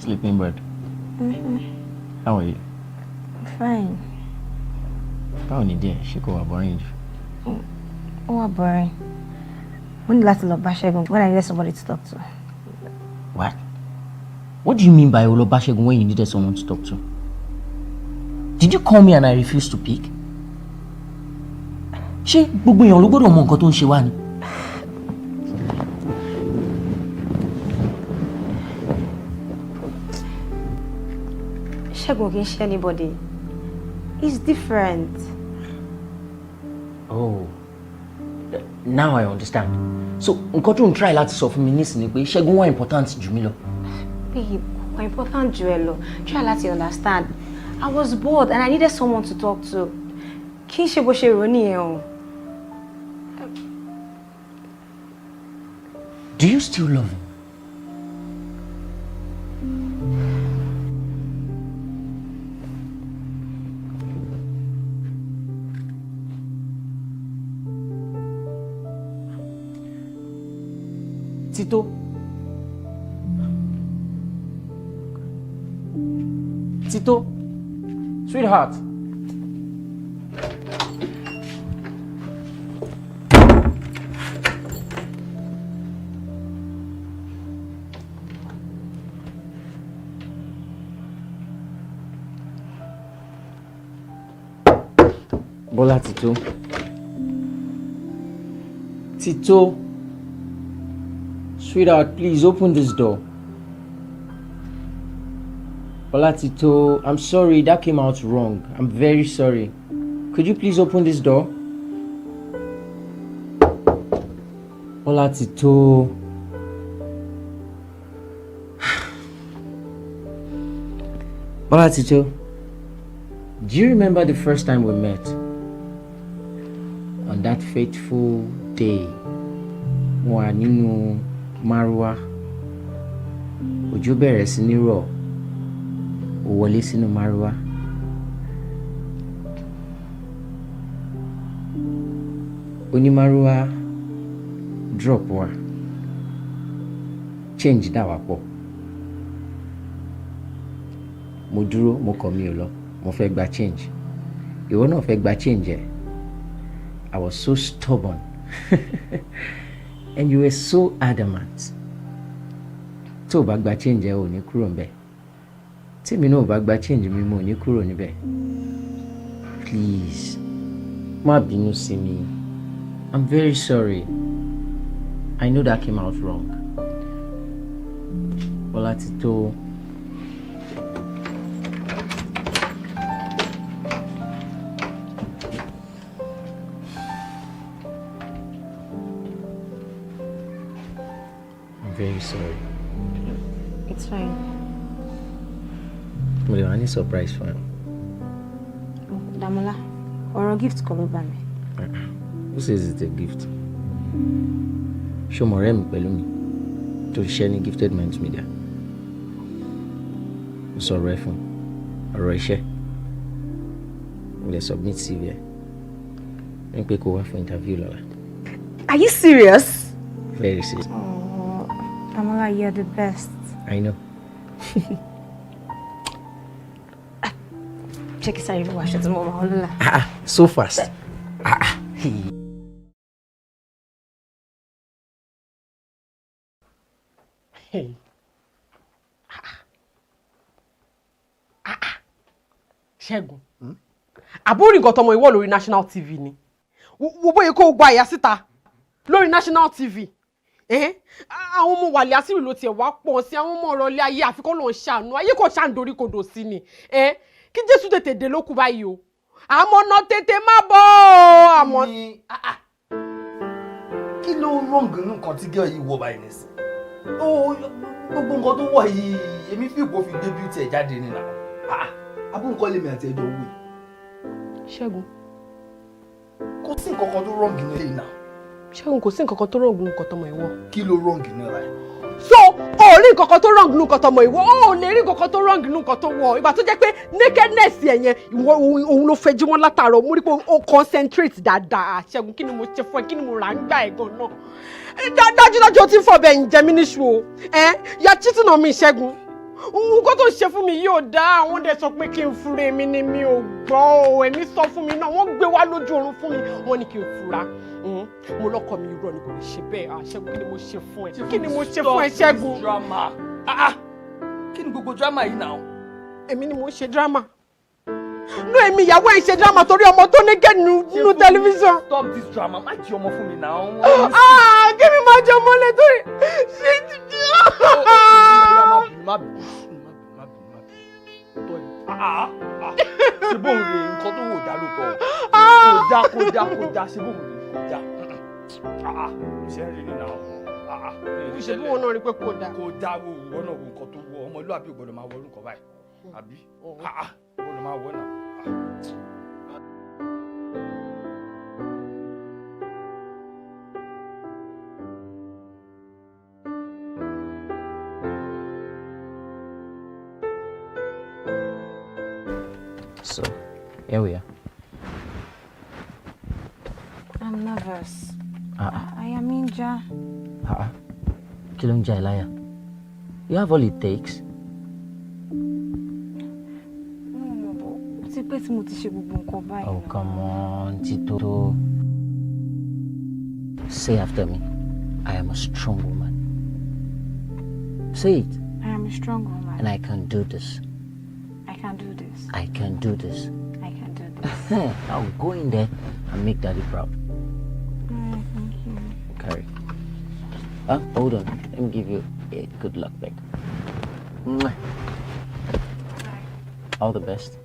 Sleeping bird. How are you? I'm fine. How are you there? She go boring. Oh, boring. When the last love Bashegun, when I needed somebody to talk to. What? What do you mean by Olo Bashegun when you needed someone to talk to? Did you call me and I refused to pick? Ṣé gbogbo èèyàn ló gbọ́dọ̀ mọ nǹkan tó ń ṣe wá ni? Segun kì í ṣe anybody. He's different. Oh. Now I understand. So, nǹkan tó ń try láti sọ fún mi nísìnyí pé Segun wá important jù mí lọ. Babe, why important jù ẹ lọ? Try láti understand. I was bored and I needed someone to talk to. Kì í ṣe bó ṣe rò nìyẹn o. Do you still love him? Tito. Tito. Sweetheart. Bola Tito. Tito. Sweetheart, please open this door. Bola Tito, I'm sorry, that came out wrong. I'm very sorry. Could you please open this door? Bola Tito. Bola Tito, do you remember the first time we met? On that fateful day, wà nínú Marwa, òjò bẹ̀rẹ̀ sí ní rọ̀, ó wọlé sínú Marwa. Oní Marwa drop wa, change dà wá pọ̀. Mo dúró, mo kọ̀ mi ò lọ, mo fẹ́ gba change. Ìwọ náà fẹ́ gba change ẹ̀. I was so stubborn. And you were so adamant. Tó bá gba change ẹ ò ní kúrò ńbẹ̀. Tí mi náà bá gba change mi mo ní kúrò níbẹ̀. Please. Má bínú sí mi. I'm very sorry. I know that came out wrong. Bola Tito. Very sorry. It's fine. Well, I need surprise for him. Damola, or a gift kọ́ ló bá mi. Who says it's a gift? Show more pẹ̀lú mi to share any gifted minds media. Sọ̀rọ̀ ẹ fún ọ̀rọ̀ iṣẹ́. We'll submit CV. N pé kó wá for interview lọ́la. Are you serious? Very serious. Damola, you're the best. I know. Check it out, wash it tomorrow. So fast. Hey. Ṣẹ́gun. Àbúrò nǹkan tọmọ ìwọ lórí national TV ni. Wo bóyá kó gba ìyá síta lórí national TV. Àwọn ọmọ wàlẹ̀ àṣírí ló tiẹ̀ wá pọ̀ sí àwọn ọmọ ọ̀rọ̀ ilé ayé àfikún ló ń ṣàánú ayé kò ṣàǹdorí kodò sí ni. Kí Jésù tètè dé ló kú báyìí o. Àmọ́ náà tètè má bọ̀ àmọ́. Kí ló wrong nínú nǹkan tí girl yìí wọ̀ báyìí nísìn? Gbogbo nǹkan tó wọ̀ yìí èmi fi ìpò fi gbé beauty ẹ̀ jáde nínú abú nǹkan lèmi àti ẹjọ́ wù. Ṣẹ́gun. Kò sí nǹkan kan tó wrong nínú ilé náà. Ṣẹ́gun kò sí nǹkan kan tó wrong nínú nǹkan tọmọ ìwọ. Kí ló wrong nínú ẹ̀? So o rí nǹkan kan tó wrong nínú nǹkan tọmọ ìwọ o lè rí nǹkan kan tó wrong nínú nǹkan tó wọ ìgbà tó jẹ́ pé nakedness ẹ̀ yẹn ìwọ òun ló fẹ́ jí wọn látàárọ̀ mo rí pé o concentrate dáadáa. Ṣẹ́gun kí ni mo ṣe fún ẹ kí ni mo rà ń gbà ẹ̀ gan-an dájúdájú o ti ń fọ bẹ́ẹ̀ ń jẹ mí níṣu o you are cheating on me Ṣẹ́gun nǹkan tó ṣe fún mi yóò dá àwọn dẹ̀ sọ pé kí n fura èmi ni mi ò gbọ́ o ẹ̀mí sọ fún mi náà wọ́n gbé wá lójú oorun fún mi wọ́n ní kí n fura mo lọ́kọ mi irọ́ ni kò lè ṣe bẹ́ẹ̀ Ṣẹ́gun kí ni mo ṣe fún ẹ kí ni mo ṣe fún ẹ Ṣẹ́gun. drama kí ni gbogbo drama yìí náà. èmi ni mo ṣe drama no èmi ìyàwó ẹ̀ ń ṣe drama torí ọmọ tó ní gẹ́ nínú tẹlifíṣàn. stop this drama má jí ọmọ fún mi náà. kí mi máa jẹ ọmọ lẹ torí ṣé ti di. má bínú ṣe bóun rè nǹkan tó wò dá lóòótọ́ kò dá ṣe bóun rè kò dá ṣe ń rí ní náà ṣe bí wọn náà rí pé kò dá wo ìwọ náà wo nǹkan tó wọ ọmọlúwàbí ò gbọ́dọ̀ máa wọ orúkọ báyìí àbí gbọ́dọ̀ máa wọ náà. So, here we are. I'm nervous. I am injured. Kí ló ń jà ẹ́ láyà? You have all it takes. Oh, come on, Tito. Say after me. I am a strong woman. Say it. I am a strong woman. And I can do this. I can do this. I can do this. I can do this. I'll go in there and make Daddy proud. Thank you. Carry. Hold on. Let me give you a good luck back. All the best.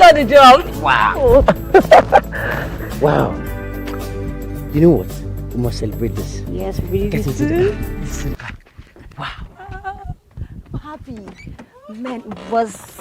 got the job. Wow. Wow. You know what? We must celebrate this. Yes, really. Get into the car. Wow. I'm happy. Man, it was